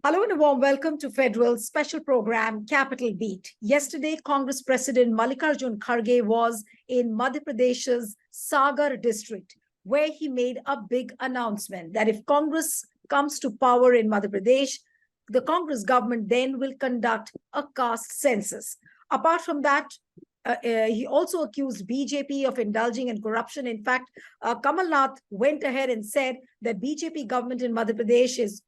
Hello and a warm welcome to Federal's special program, Capital Beat. Yesterday, Congress President Mallikarjun Kharge was in Madhya Pradesh's Sagar district, where he made a big announcement that if Congress comes to power in Madhya Pradesh, the Congress government then will conduct a caste census. Apart from that, he also accused BJP of indulging in corruption. In fact, Kamal Nath went ahead and said that BJP government in Madhya Pradesh is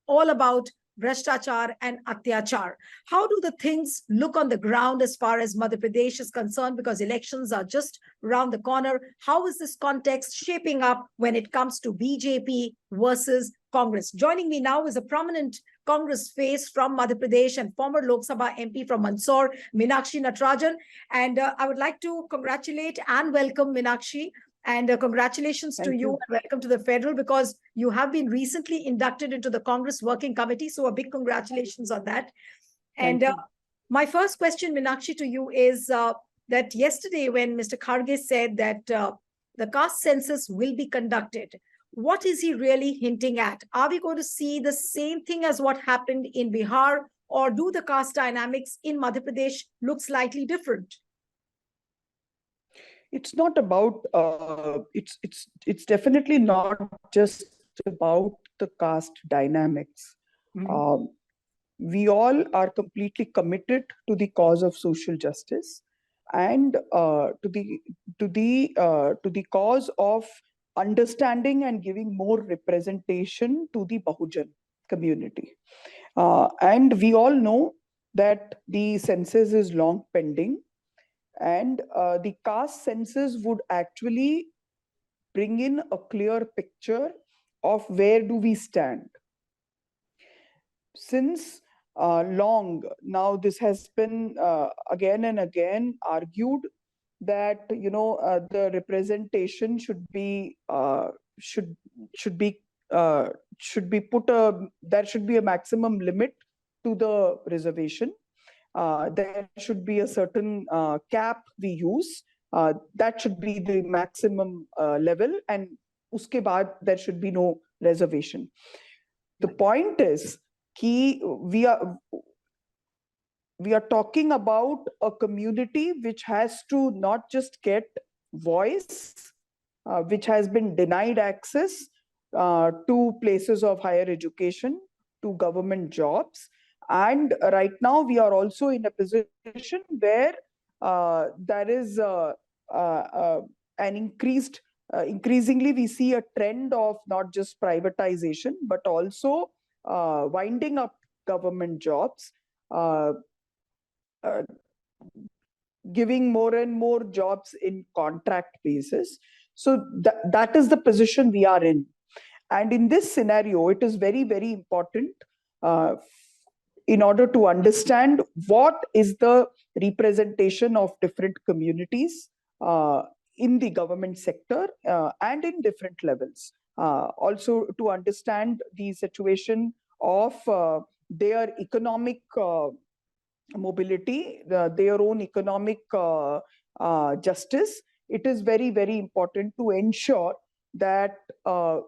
all about Bhrashtachar and Atyachar. How do the things look on the ground as far as Madhya Pradesh is concerned? Because elections are just around the corner. How is this context shaping up when it comes to BJP versus Congress? Joining me now is a prominent Congress face from Madhya Pradesh and former Lok Sabha MP from Mandsaur, Meenakshi Natarajan. And I would like to congratulate and welcome Meenakshi. And congratulations to you and welcome to the Federal, because you have been recently inducted into the Congress Working Committee. So a big congratulations on that. And my first question, Meenakshi, to you is that yesterday when Mr. Kharge said that the caste census will be conducted, what is he really hinting at? Are we going to see the same thing as what happened in Bihar, or do the caste dynamics in Madhya Pradesh look slightly different? It's not about, it's definitely not just about the caste dynamics. We all are completely committed to the cause of social justice and to the cause of understanding and giving more representation to the Bahujan community. And we all know that the census is long pending. And the caste census would actually bring in a clear picture of where do we stand. Since long now, this has been again and again argued that the representation should be there should be a maximum limit to the reservation. There should be a certain cap we use. That should be the maximum level, and uske baad there should be no reservation. The point is that we are talking about a community which has to not just get voice, which has been denied access to places of higher education, to government jobs. And right now, we are also in a position where there is an increasingly we see a trend of not just privatization, but also winding up government jobs, giving more and more jobs in contract basis. So that is the position we are in. And in this scenario, it is very, very important in order to understand what is the representation of different communities in the government sector and in different levels. Also to understand the situation of their economic mobility, their own economic justice. It is very, very important to ensure that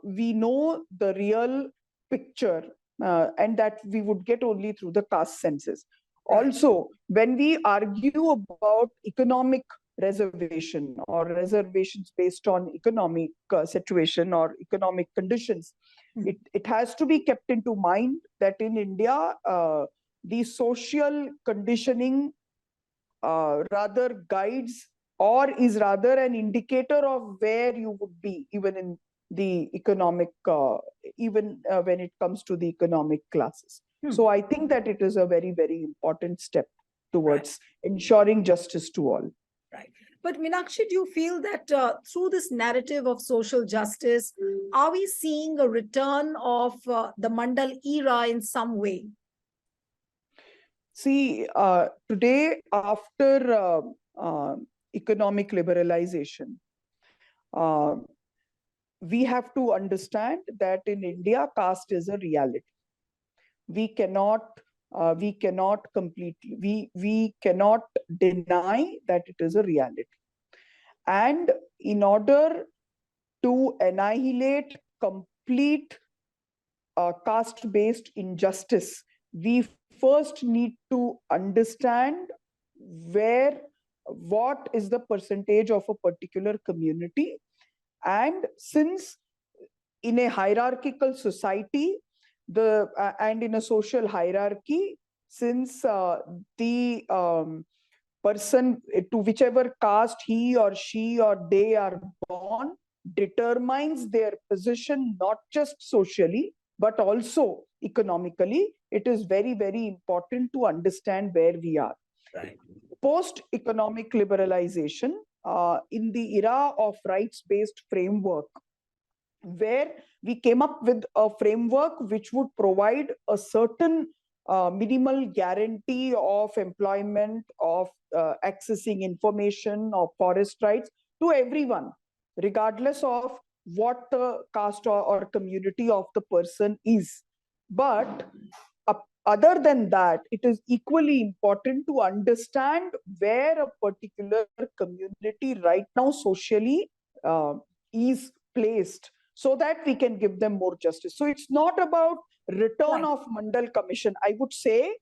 we know the real picture and that we would get only through the caste census. Also, when we argue about economic reservation or reservations based on economic situation or economic conditions, it has to be kept into mind that in India, the social conditioning rather guides or is rather an indicator of where you would be, even in the economic, even when it comes to the economic classes. So I think that it is a very, very important step towards ensuring justice to all. Right. But Meenakshi, do you feel that through this narrative of social justice, are we seeing a return of the Mandal era in some way? See, today, after economic liberalization, we have to understand that in India, caste is a reality. We cannot completely, we cannot deny that it is a reality. And in order to annihilate complete caste-based injustice, we first need to understand what is the percentage of a particular community. And since in a hierarchical society, and in a social hierarchy, since the person to whichever caste he or she or they are born determines their position not just socially but also economically, it is very, very important to understand where we are. Right. Post economic liberalization, in the era of rights-based framework, where we came up with a framework which would provide a certain minimal guarantee of employment, of accessing information, of forest rights to everyone, regardless of what the caste or community of the person is. But other than that, it is equally important to understand where a particular community right now socially is placed, so that we can give them more justice. So it's not about return of Mandal Commission. I would say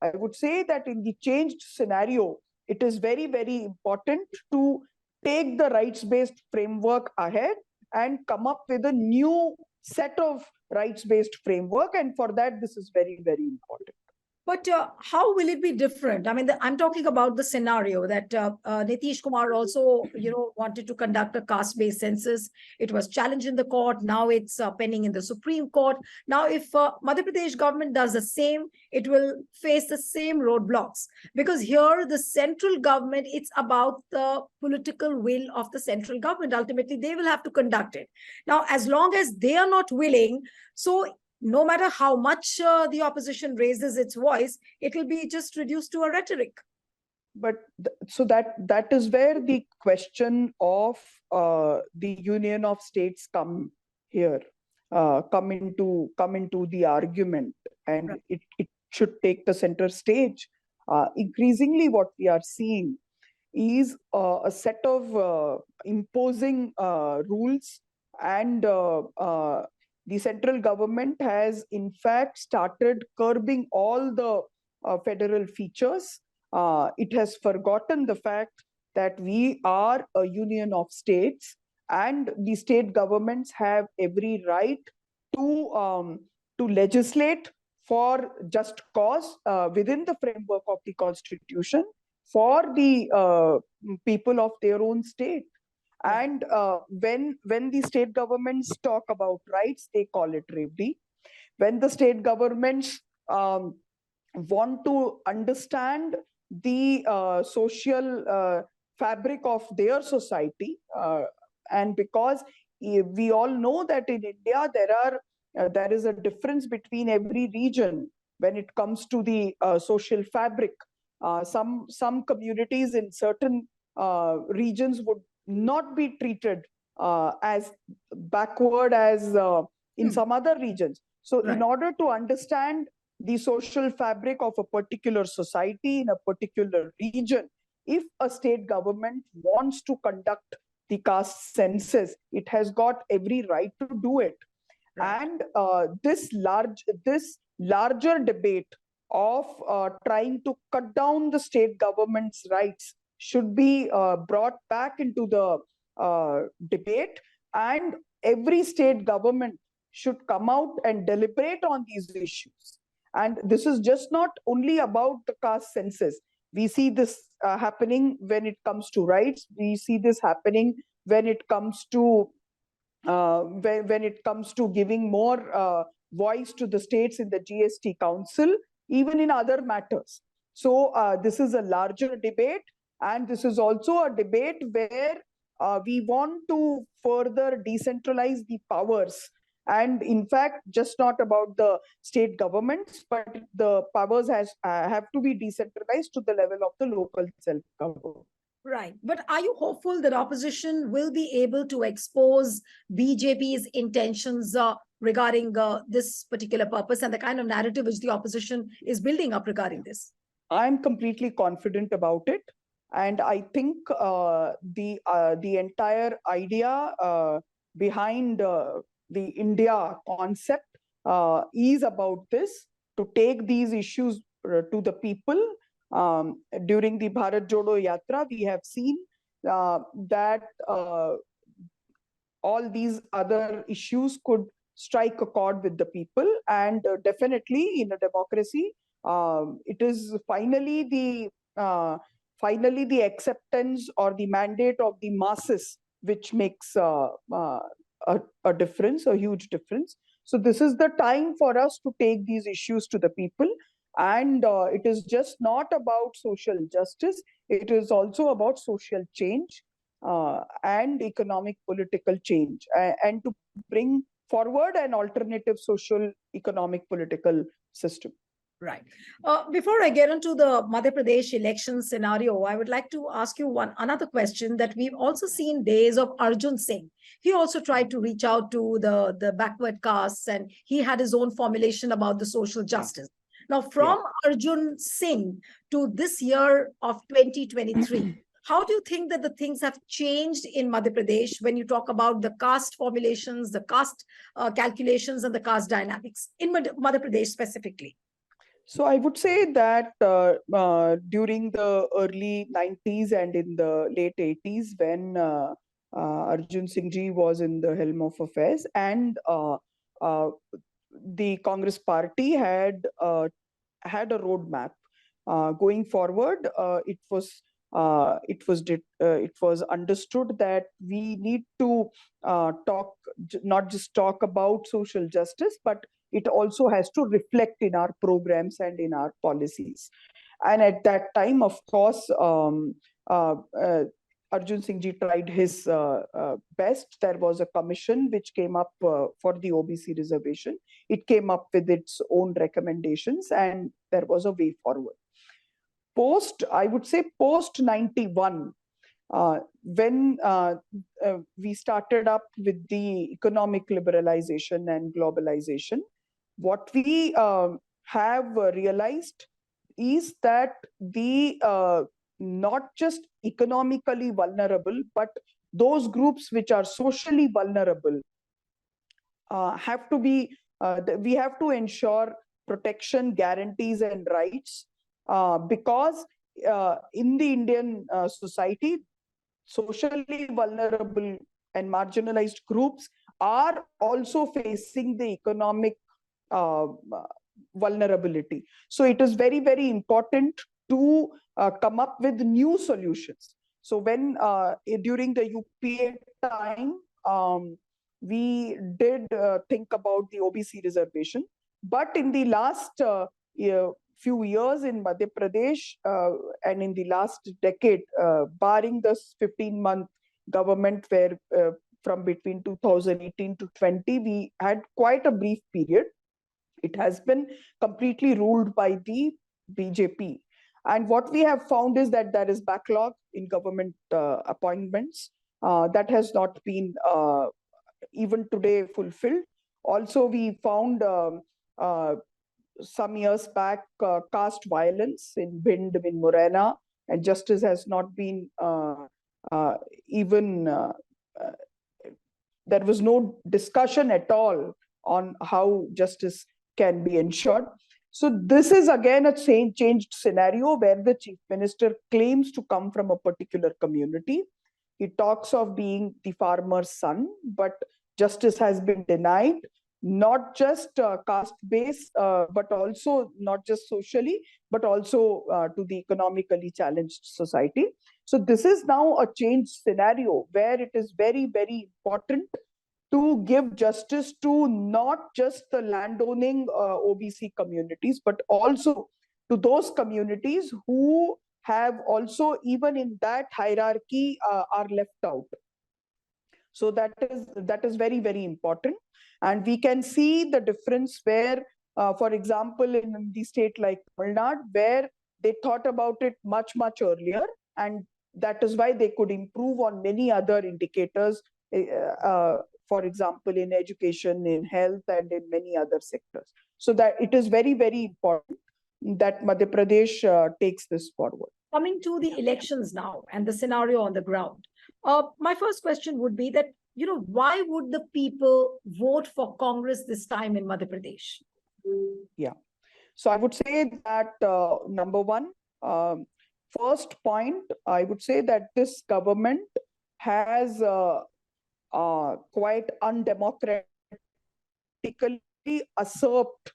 that in the changed scenario, it is very, very important to take the rights-based framework ahead and come up with a new set of rights-based framework. And for that, this is very, very important. But how will it be different? I mean, I'm talking about the scenario that Nitish Kumar also, wanted to conduct a caste-based census. It was challenged in the court. Now it's pending in the Supreme Court. Now, if Madhya Pradesh government does the same, it will face the same roadblocks. Because here, the central government, it's about the political will of the central government. Ultimately, they will have to conduct it. Now, as long as they are not willing, so no matter how much the opposition raises its voice, it will be just reduced to a rhetoric. But so that is where the question of the union of states come into the argument, and right. It should take the center stage. Increasingly, what we are seeing is a set of imposing rules, and the central government has in fact started curbing all the federal features. It has forgotten the fact that we are a union of states, and the state governments have every right to legislate for just cause within the framework of the Constitution for the people of their own state. And when the state governments talk about rights, they call it reverie. When the state governments want to understand the social fabric of their society, and because we all know that in India there is a difference between every region when it comes to the social fabric. Some communities in certain regions would not be treated as backward as in some other regions. So in order to understand the social fabric of a particular society in a particular region, if a state government wants to conduct the caste census, it has got every right to do it. And this larger debate of trying to cut down the state government's rights should be brought back into the debate, and every state government should come out and deliberate on these issues. And this is just not only about the caste census. We see this happening when it comes to rights. We see this happening when it comes to giving more voice to the states in the GST Council, even in other matters. So this is a larger debate, and this is also a debate where we want to further decentralize the powers. And in fact, just not about the state governments, but the powers have to be decentralized to the level of the local self-government. Right. But are you hopeful that opposition will be able to expose BJP's intentions regarding this particular purpose and the kind of narrative which the opposition is building up regarding this? I'm completely confident about it. And I think the entire idea behind the India concept is about this, to take these issues to the people. During the Bharat Jodo Yatra, we have seen that all these other issues could strike a chord with the people, and definitely in a democracy, it is finally the acceptance or the mandate of the masses which makes a difference, a huge difference. So this is the time for us to take these issues to the people. And it is just not about social justice, it is also about social change and economic political change, and to bring forward an alternative social, economic, political system. Right. Before I get into the Madhya Pradesh election scenario, I would like to ask you another question that we've also seen days of Arjun Singh. He also tried to reach out to the backward castes, and he had his own formulation about the social justice. Now, from Arjun Singh to this year of 2023, how do you think that the things have changed in Madhya Pradesh when you talk about the caste formulations, the caste calculations, and the caste dynamics in Madhya Pradesh specifically? So I would say that during the early 90s and in the late 80s, when Arjun Singh ji was in the helm of affairs, and the Congress party had a roadmap going forward. It was understood that we need to not just talk about social justice, but it also has to reflect in our programs and in our policies. And at that time, of course, Arjun Singh ji tried his best. There was a commission which came up for the OBC reservation. It came up with its own recommendations, and there was a way forward. I would say post 91, when we started up with the economic liberalization and globalization, what we have realized is that the not just economically vulnerable, but those groups which are socially vulnerable have to be, we have to ensure protection, guarantees, and rights, because in the Indian society, socially vulnerable and marginalized groups are also facing the economic vulnerability. So it is very, very important to come up with new solutions. So when during the UPA time, we did think about the OBC reservation, but in the last few years in Madhya Pradesh and in the last decade, barring this 15-month government where from between 2018 to 20, we had quite a brief period. It has been completely ruled by the BJP. And what we have found is that there is backlog in government appointments that has not been even today fulfilled. Also, we found some years back caste violence in Bhind, in Morena, and justice has not been there was no discussion at all on how justice can be ensured. So this is again a changed scenario where the chief minister claims to come from a particular community. He talks of being the farmer's son, but justice has been denied, not just caste-based, but also not just socially, but also to the economically challenged society. So this is now a changed scenario where it is very, very important to give justice to not just the landowning OBC communities, but also to those communities who have also, even in that hierarchy, are left out. So that is very, very important. And we can see the difference where, for example, in the state like Tamil Nadu, where they thought about it much, much earlier. And that is why they could improve on many other indicators, for example, in education, in health, and in many other sectors. So that it is very, very important that Madhya Pradesh takes this forward. Coming to the elections now and the scenario on the ground, my first question would be that why would the people vote for Congress this time in Madhya Pradesh? Yeah. So I would say that number one, first point, I would say that this government has quite undemocratically usurped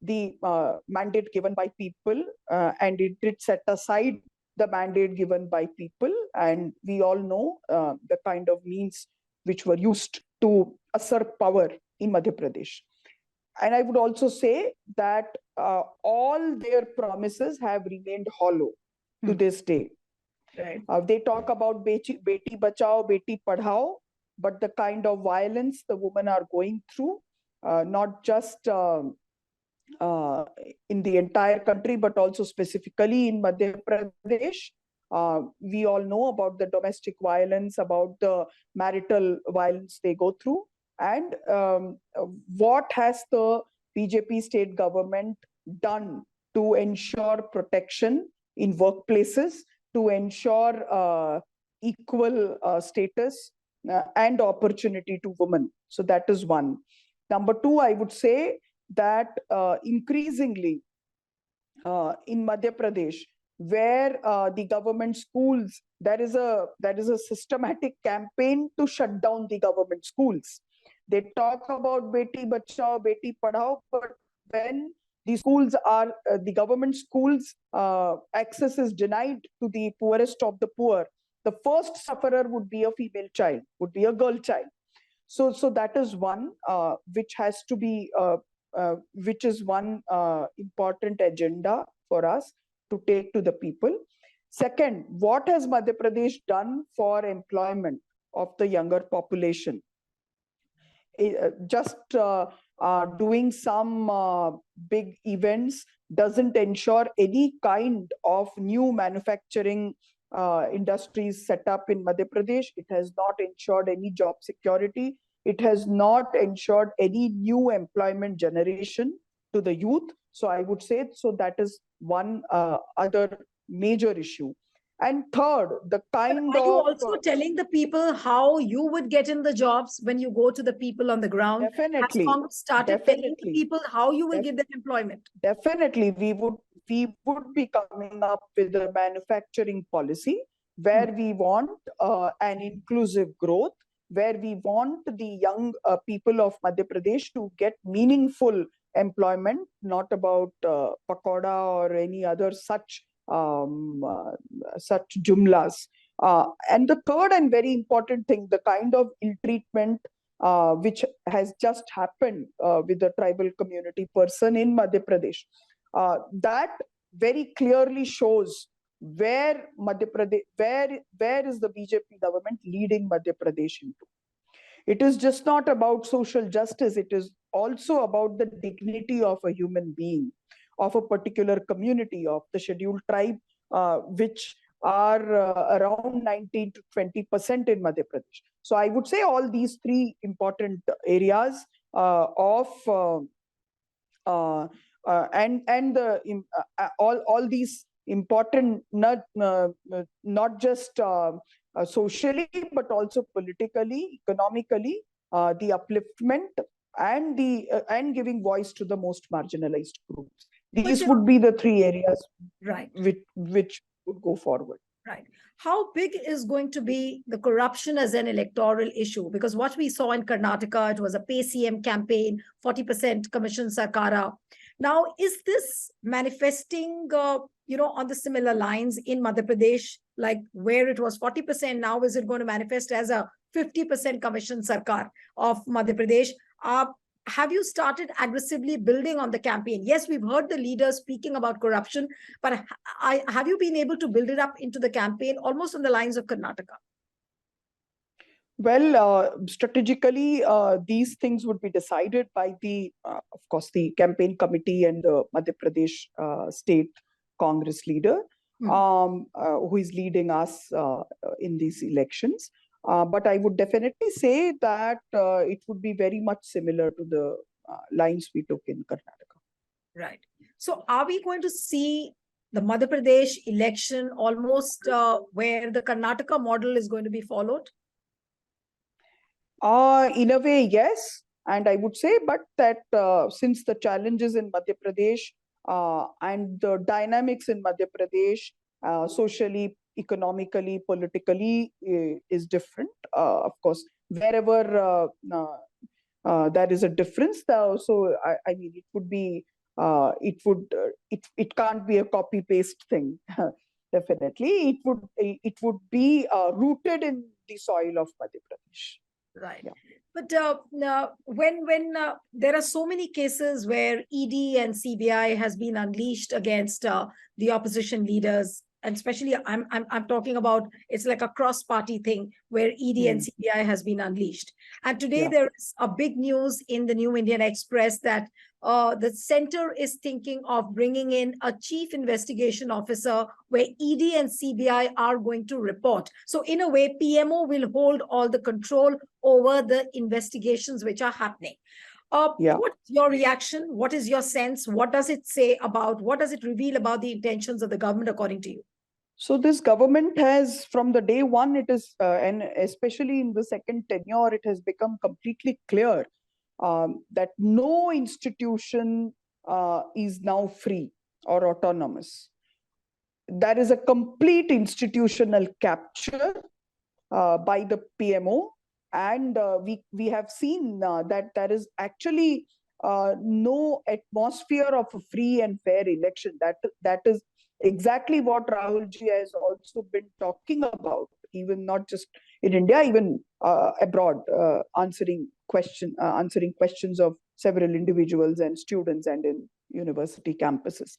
the mandate given by people, and it did set aside the mandate given by people. And we all know the kind of means which were used to usurp power in Madhya Pradesh. And I would also say that all their promises have remained hollow to this day. Right. They talk about beti bachao, beti padhao, but the kind of violence the women are going through, not just in the entire country, but also specifically in Madhya Pradesh. We all know about the domestic violence, about the marital violence they go through. And what has the BJP state government done to ensure protection in workplaces, to ensure equal status and opportunity to women? So that is one. Number two, I would say that increasingly in Madhya Pradesh, where the government schools, there is a systematic campaign to shut down the government schools. They talk about beti bachao, beti padhao, but when the schools are the government schools access is denied to the poorest of the poor, the first sufferer would be a female child, would be a girl child. So that is one which has to be which is one important agenda for us to take to the people. Second, what has Madhya Pradesh done for employment of the younger population? Just doing some big events doesn't ensure any kind of new manufacturing industries set up in Madhya Pradesh. It has not ensured any job security. It has not ensured any new employment generation to the youth. So I would say, so that is one other major issue. And third, the kind Are you of also telling the people how you would get in the jobs when you go to the people on the ground? definitely, Has Congress started telling the definitely, people how you will give them employment? definitely, we would be coming up with a manufacturing policy where we want an inclusive growth, where we want the young people of Madhya Pradesh to get meaningful employment, not about pakoda or any other such jumlas. And the third and very important thing, the kind of ill treatment which has just happened with the tribal community person in Madhya Pradesh, that very clearly shows where Madhya Pradesh, where is the BJP government leading Madhya Pradesh into. It is just not about social justice. It is also about the dignity of a human being, of a particular community, of the scheduled tribe, which are around 19 to 20% in Madhya Pradesh. So I would say all these three important areas of and the all these important not just socially but also politically, economically, the upliftment and the and giving voice to the most marginalized groups. These would be the three areas, right, which would go forward. Right. How big is going to be the corruption as an electoral issue? Because what we saw in Karnataka, it was a pay CM campaign, 40% commission Sarkara. Now, is this manifesting, on the similar lines in Madhya Pradesh, like where it was 40%, now is it going to manifest as a 50% commission Sarkar of Madhya Pradesh? Have you started aggressively building on the campaign? Yes, we've heard the leaders speaking about corruption, but have you been able to build it up into the campaign almost on the lines of Karnataka? Well, strategically, these things would be decided by of course, the campaign committee and the Madhya Pradesh state Congress leader, who is leading us in these elections. But I would definitely say that it would be very much similar to the lines we took in Karnataka. Right. So are we going to see the Madhya Pradesh election almost where the Karnataka model is going to be followed? In a way, yes. And I would say, but that since the challenges in Madhya Pradesh and the dynamics in Madhya Pradesh, socially, economically, politically, is different. Of course, wherever there is a difference, so I mean, it would be, it can't be a copy paste thing. Definitely, it would be rooted in the soil of Madhya Pradesh. Right. Yeah. But when there are so many cases where ED and CBI has been unleashed against the opposition leaders, and especially I'm talking about, it's like a cross-party thing where ED and CBI has been unleashed. And today Yeah. there is a big news in the New Indian Express that the center is thinking of bringing in a chief investigation officer where ED and CBI are going to report. So in a way, PMO will hold all the control over the investigations which are happening. Yeah. What's your reaction? What is your sense? What does it say about, what does it reveal about the intentions of the government, according to you? So this government has, from the day one, it is, and especially in the second tenure, it has become completely clear that no institution is now free or autonomous. There is a complete institutional capture by the PMO, and we have seen that there is actually no atmosphere of a free and fair election. That is exactly what Rahul ji has also been talking about, even not just in India, even abroad, answering questions of several individuals and students and in university campuses.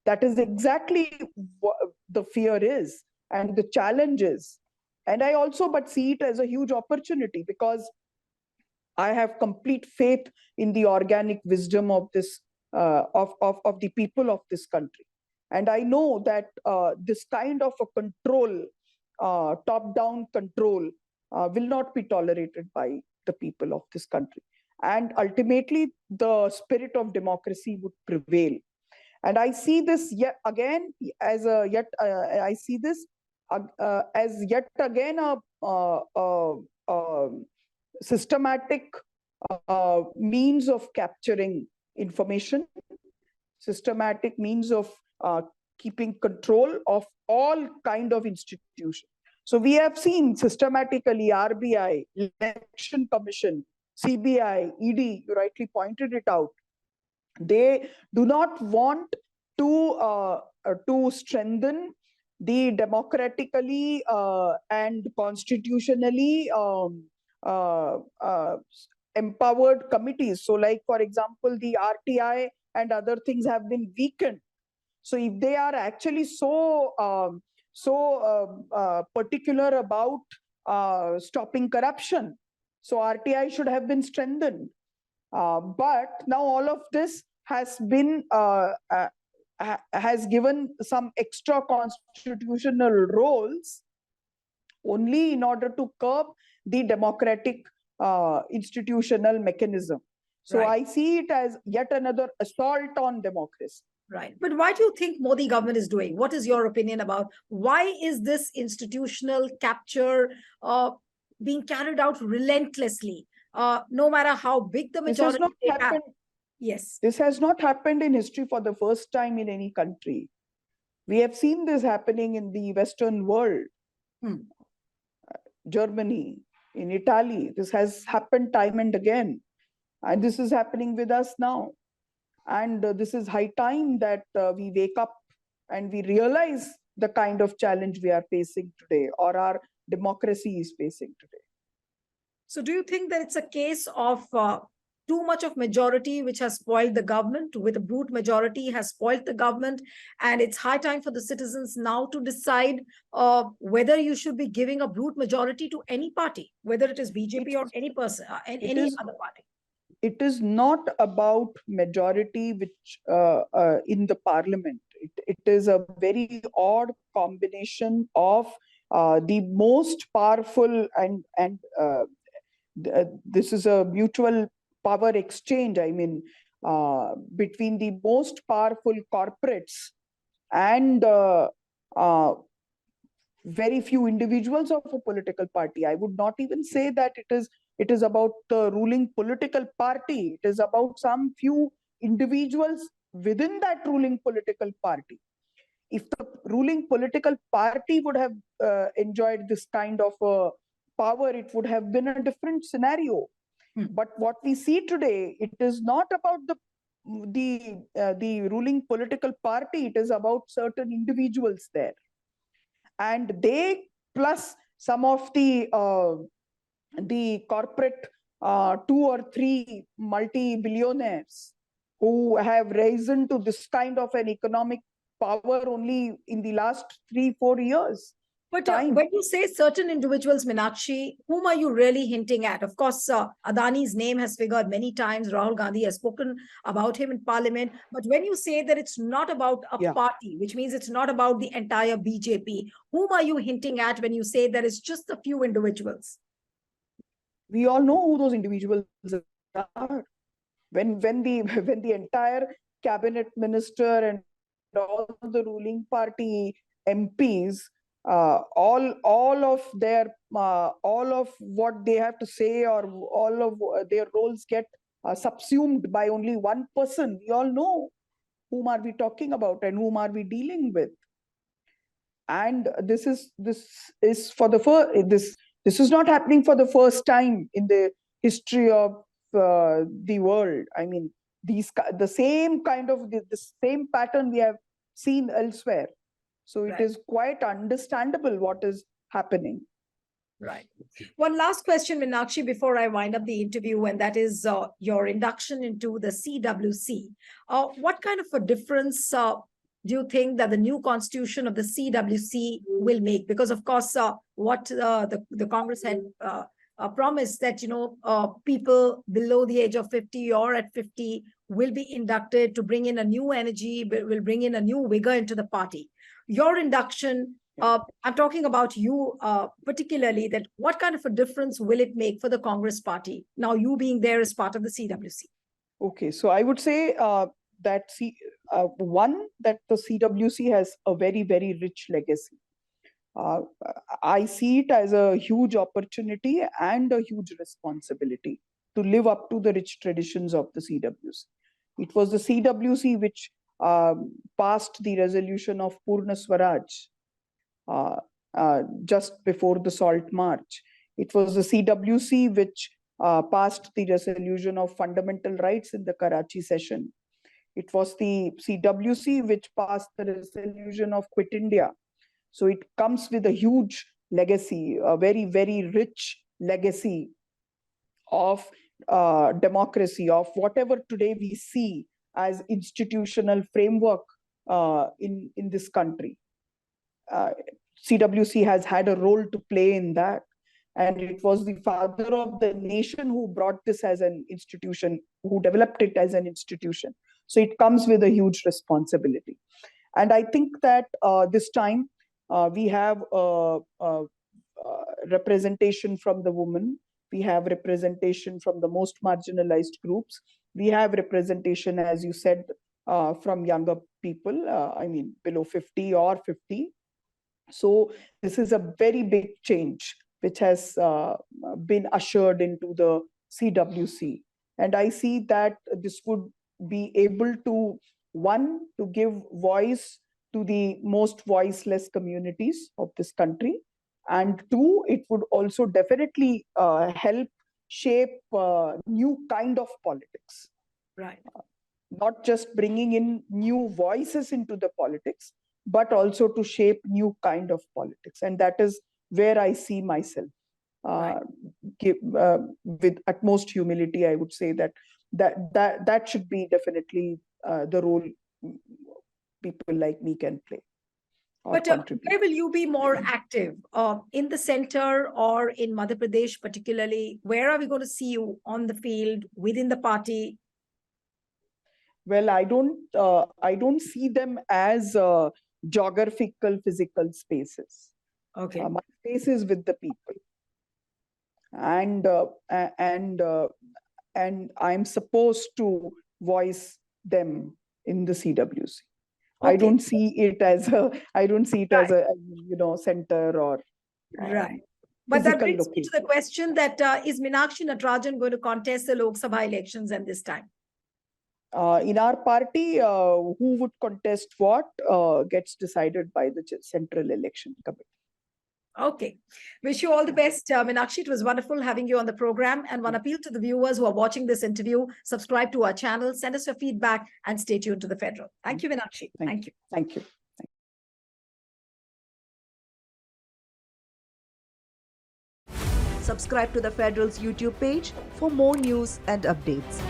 That is exactly what the fear is and the challenge is. And I also but see it as a huge opportunity, because I have complete faith in the organic wisdom of this of the people of this country. And I know that this kind of a control, top down control, will not be tolerated by the people of this country, and ultimately the spirit of democracy would prevail. And I see this yet again as a yet I see this as yet again a systematic means of capturing information, systematic means of keeping control of all kind of institutions. So we have seen systematically RBI, Election Commission, CBI, ED, you rightly pointed it out. They do not want to strengthen the democratically and constitutionally uh, uh, empowered committees. So, like for example, the RTI and other things have been weakened. So, if they are actually particular about stopping corruption, so RTI should have been strengthened. But now all of this has been has given some extra constitutional roles only in order to curb the democratic institutional mechanism. So Right. I see it as yet another assault on democracy. Right. But why do you think Modi government is doing? What is your opinion about why is this institutional capture being carried out relentlessly? No matter how big the This has majority not they have. happened. Yes. This has not happened in history for the first time in any country. We have seen this happening in the Western world. Germany, in Italy. This has happened time and again. And this is happening with us now. And this is high time that we wake up and we realize the kind of challenge we are facing today, or our democracy is facing today. So do you think that it's a case of too much of majority which has spoiled the government, with a brute majority has spoiled the government, and it's high time for the citizens now to decide whether you should be giving a brute majority to any party, whether it is BJP or any person, any other party? It is not about majority which in the parliament. It is a very odd combination of the most powerful and this is a mutual power exchange. I mean, between the most powerful corporates and very few individuals of a political party. I would not even say that it is It is about the ruling political party. It is about some few individuals within that ruling political party. If the ruling political party would have enjoyed this kind of power, it would have been a different scenario. But what we see today, it is not about the ruling political party. It is about certain individuals there, and they plus some of the corporate 2 or 3 multi-billionaires who have risen to this kind of an economic power only in the last 3-4 years. But when you say certain individuals, Meenakshi, whom are you really hinting at? Of course, Adani's name has figured many times. Rahul Gandhi has spoken about him in parliament. But when you say that it's not about a party, which means it's not about the entire BJP, whom are you hinting at when you say that it's just a few individuals? We all know who those individuals are. When the entire cabinet minister and all the ruling party MPs, all of what they have to say, or all of their roles get subsumed by only one person, we all know whom are we talking about and whom are we dealing with. And this is for the first, this is not happening for the first time in the history of the world. I mean, the same kind of the same pattern we have seen elsewhere. So it is quite understandable what is happening. Right. One last question, Meenakshi, before I wind up the interview, and that is your induction into the CWC. What kind of a difference do you think that the new constitution of the CWC will make? Because, of course, what the Congress had promised that, people below the age of 50 or at 50 will be inducted to bring in a new energy, will bring in a new vigor into the party. Your induction, I'm talking about you particularly, that what kind of a difference will it make for the Congress party, now you being there as part of the CWC? Okay, so I would say that one, that the CWC has a very, very rich legacy. I see it as a huge opportunity and a huge responsibility to live up to the rich traditions of the CWC. It was the CWC which passed the resolution of Purna Swaraj just before the Salt March. It was the CWC which passed the resolution of fundamental rights in the Karachi session. It was the CWC which passed the resolution of Quit India. So it comes with a huge legacy, a very, very rich legacy of democracy, of whatever today we see as institutional framework in this country. CWC has had a role to play in that. And it was the father of the nation who brought this as an institution, who developed it as an institution. So it comes with a huge responsibility. And I think that this time we have representation from the women. We have representation from the most marginalized groups. We have representation, as you said, from younger people, I mean, below 50 or 50. So this is a very big change which has been ushered into the CWC. And I see that this would be able to, one, to give voice to the most voiceless communities of this country. And two, it would also definitely help shape new kind of politics. Right. Not just bringing in new voices into the politics, but also to shape new kind of politics. And that is where I see myself. With utmost humility, I would say that should be definitely the role people like me can play. But where will you be more active? In the center or in Madhya Pradesh particularly? Where are we going to see you on the field, within the party? Well, I don't see them as geographical, physical spaces. Okay. My space is with the people. And I'm supposed to voice them in the CWC. Okay. I don't see it as a center or right. But that physical brings me to the location. question that is Meenakshi Natarajan going to contest the Lok Sabha elections and this time? In our party, who would contest what gets decided by the Central Election Committee. Okay. Wish you all the best, Meenakshi. It was wonderful having you on the program. And one appeal to the viewers who are watching this interview, subscribe to our channel, send us your feedback, and stay tuned to the Federal. Thank you, Meenakshi. Thank you. Thank you. Subscribe to the Federal's YouTube page for more news and updates.